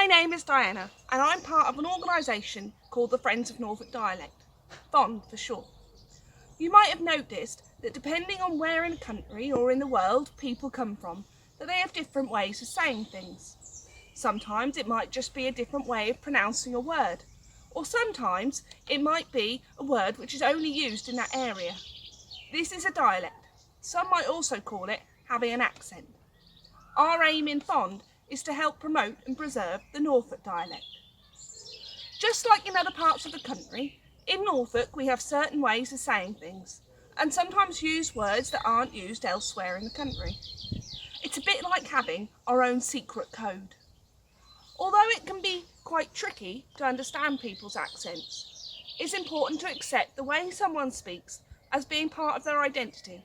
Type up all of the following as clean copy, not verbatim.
My name is Diana and I'm part of an organisation called the Friends of Norfolk Dialect, FOND for short. You might have noticed that depending on where in the country or in the world people come from, that they have different ways of saying things. Sometimes it might just be a different way of pronouncing a word, or sometimes it might be a word which is only used in that area. This is a dialect. Some might also call it having an accent. Our aim in FOND is to help promote and preserve the Norfolk dialect. Just like in other parts of the country, in Norfolk we have certain ways of saying things, and sometimes use words that aren't used elsewhere in the country. It's a bit like having our own secret code. Although it can be quite tricky to understand people's accents, it's important to accept the way someone speaks as being part of their identity,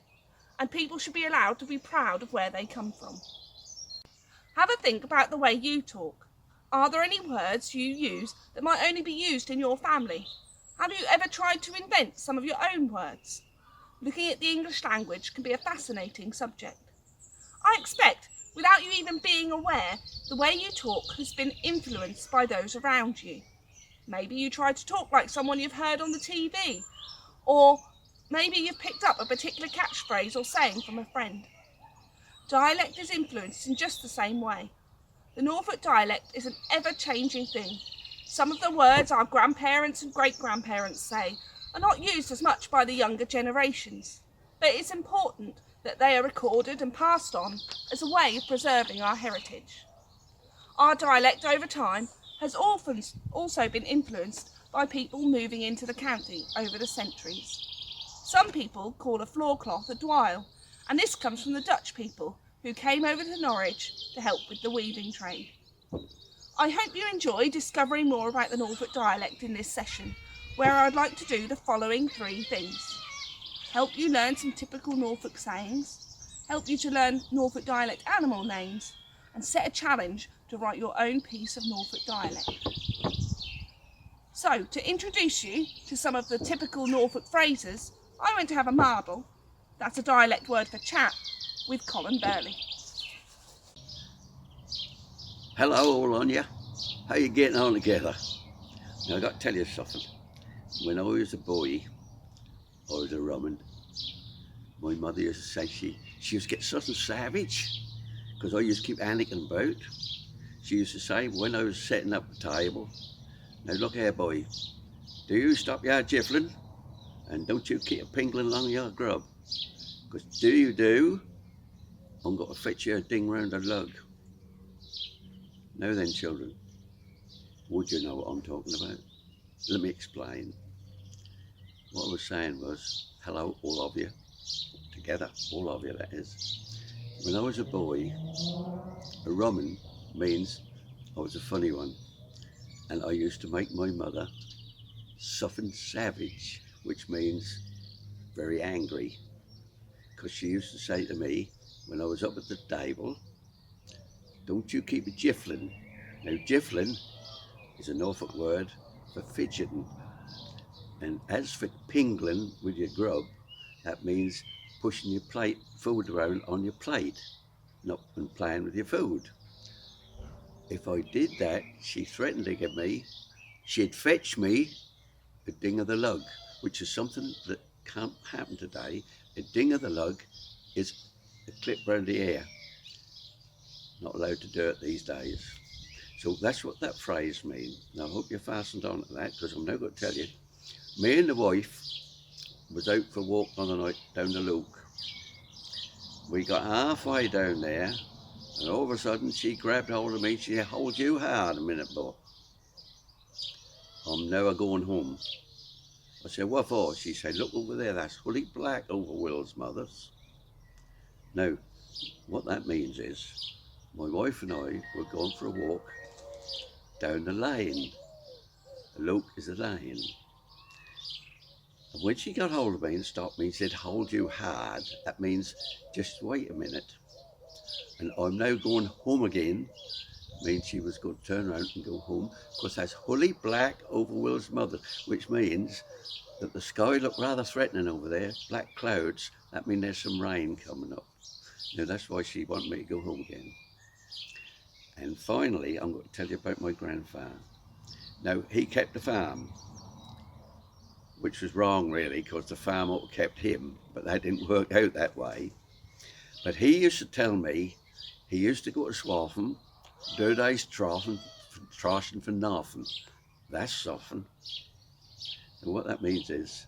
and people should be allowed to be proud of where they come from. Have a think about the way you talk. Are there any words you use that might only be used in your family? Have you ever tried to invent some of your own words? Looking at the English language can be a fascinating subject. I expect, without you even being aware, the way you talk has been influenced by those around you. Maybe you try to talk like someone you've heard on the TV, or maybe you've picked up a particular catchphrase or saying from a friend. Dialect is influenced in just the same way. The Norfolk dialect is an ever-changing thing. Some of the words our grandparents and great-grandparents say are not used as much by the younger generations, but it's important that they are recorded and passed on as a way of preserving our heritage. Our dialect over time has often also been influenced by people moving into the county over the centuries. Some people call a floorcloth a dwile, and this comes from the Dutch people who came over to Norwich to help with the weaving trade. I hope you enjoy discovering more about the Norfolk dialect in this session, where I'd like to do the following 3 things. Help you learn some typical Norfolk sayings, help you to learn Norfolk dialect animal names, and set a challenge to write your own piece of Norfolk dialect. So, to introduce you to some of the typical Norfolk phrases, I went to have a marble, that's a dialect word for chat, with Colin Burley. Hello all on you. How you getting on together? Now I got to tell you something. When I was a boy, I was a Roman. My mother used to say she used to get something savage because I used to keep panicking about. She used to say when I was setting up the table, now look here boy, do you stop your jiffling and don't you keep pingling along your grub, because do you do, I'm going to fetch you a ding round the lug. Now then children, would you know what I'm talking about? Let me explain. What I was saying was, hello all of you, together, all of you that is. When I was a boy, a Roman means I was a funny one, and I used to make my mother something savage, which means very angry, because she used to say to me when I was up at the table, don't you keep a jiffling. Now jiffling is a Norfolk word for fidgeting, and as for pingling with your grub, that means pushing your plate food around on your plate, not and playing with your food. If I did that, she threatened to give me, she'd fetch me a ding of the lug, which is something that can't happen today. A ding of the lug is a clip round the ear. Not allowed to do it these days. So that's what that phrase means. Now I hope you're fastened on to that, because I'm now going to tell you. Me and the wife was out for a walk on the night down the Luke. We got halfway down there, and all of a sudden she grabbed hold of me. She said, hold you hard a minute, boy. I'm now going home. I said, what for? She said, look over there, that's Hully Black over Will's mother's. Now, what that means is, my wife and I were going for a walk down the lane. The Luke is a lane. And when she got hold of me and stopped me and said, hold you hard, that means just wait a minute. And I'm now going home again. Means she was going to turn around and go home, because that's Hully Black over Will's mother, which means that the sky looked rather threatening over there, black clouds, that means there's some rain coming up. Now that's why she wanted me to go home again. And finally, I'm going to tell you about my grandfather. Now, he kept the farm, which was wrong really, because the farm ought to kept him, but that didn't work out that way. But he used to tell me he used to go to Swaffham, do days trashing for nothing. That's soften. And what that means is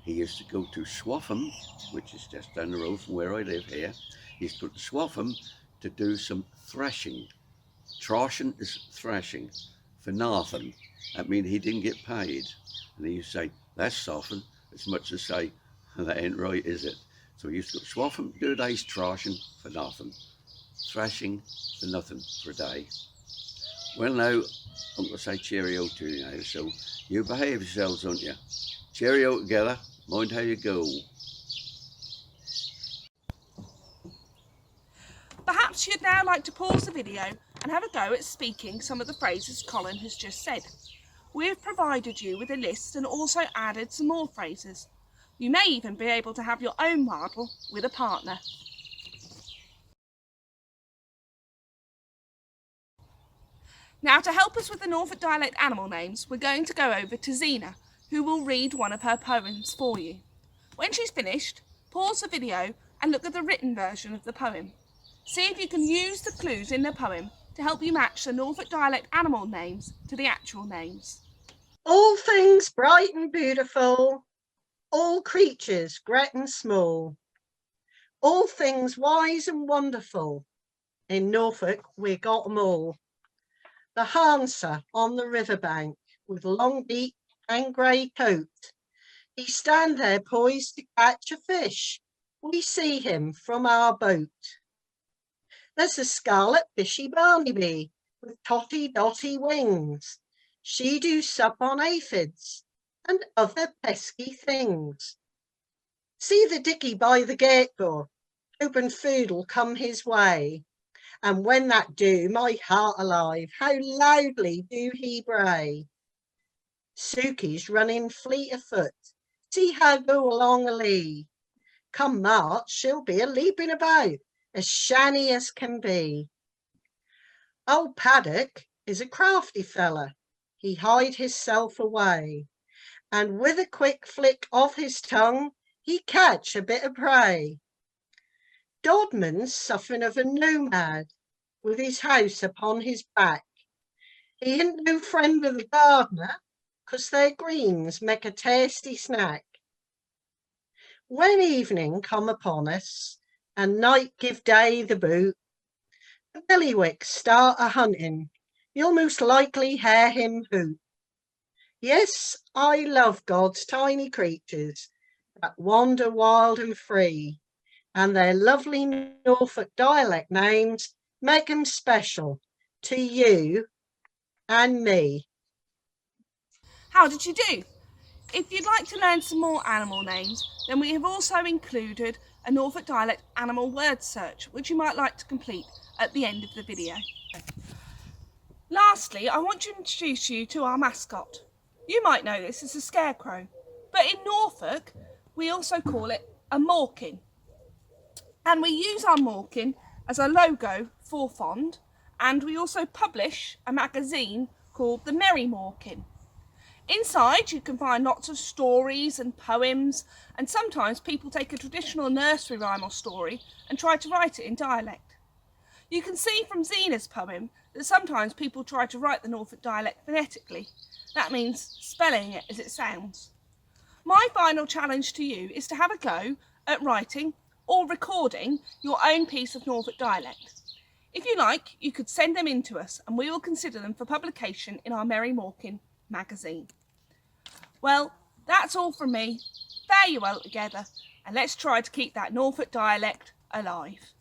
he used to go to Swaffham, which is just down the road from where I live here. He used to go to Swaffham to do some thrashing. Trashing is thrashing for nothing. That means he didn't get paid. And he used to say, that's soften, as much as say, that ain't right, is it? So he used to go to Swaffham, do a day's trashing for nothing. Thrashing for nothing for a day. Well now, I'm going to say cheerio to you now, so you behave yourselves, don't you? Cheerio together, mind how you go. Perhaps you'd now like to pause the video and have a go at speaking some of the phrases Colin has just said. We've provided you with a list and also added some more phrases. You may even be able to have your own marble with a partner. Now, to help us with the Norfolk dialect animal names, we're going to go over to Zena, who will read one of her poems for you. When she's finished, pause the video and look at the written version of the poem. See if you can use the clues in the poem to help you match the Norfolk dialect animal names to the actual names. All things bright and beautiful, all creatures great and small, all things wise and wonderful, in Norfolk we got 'em all. The Hanser on the riverbank with long beak and grey coat, he stand there poised to catch a fish, we see him from our boat. There's the scarlet fishy barnaby with totty dotty wings, she do sup on aphids and other pesky things. See the dicky by the gate door, open food'll come his way, and when that do, my heart alive, how loudly do he bray. Suki's running fleet of foot, see her go along a lee. Come March, she'll be a leaping about, as shanny as can be. Old Paddock is a crafty fella, he hide hisself away, and with a quick flick of his tongue, he catch a bit of prey. Dodman's suffering of a nomad, with his house upon his back. He ain't no friend of the gardener, 'cause their greens make a tasty snack. When evening come upon us, and night give day the boot, the billywicks start a-hunting, you'll most likely hear him hoot. Yes, I love God's tiny creatures that wander wild and free, and their lovely Norfolk dialect names make 'em special to you and me. How did you do? If you'd like to learn some more animal names, then we have also included a Norfolk dialect animal word search, which you might like to complete at the end of the video. Lastly, I want to introduce you to our mascot. You might know this as a scarecrow, but in Norfolk, we also call it a mawkin. And we use our mawkin as a logo for Fond, and we also publish a magazine called the Merry Mawkin. Inside you can find lots of stories and poems, and sometimes people take a traditional nursery rhyme or story and try to write it in dialect. You can see from Zena's poem that sometimes people try to write the Norfolk dialect phonetically. That means spelling it as it sounds. My final challenge to you is to have a go at writing or recording your own piece of Norfolk dialect. If you like, you could send them in to us and we will consider them for publication in our Merry Mawkin magazine. Well, that's all from me. Fare you well together, and let's try to keep that Norfolk dialect alive.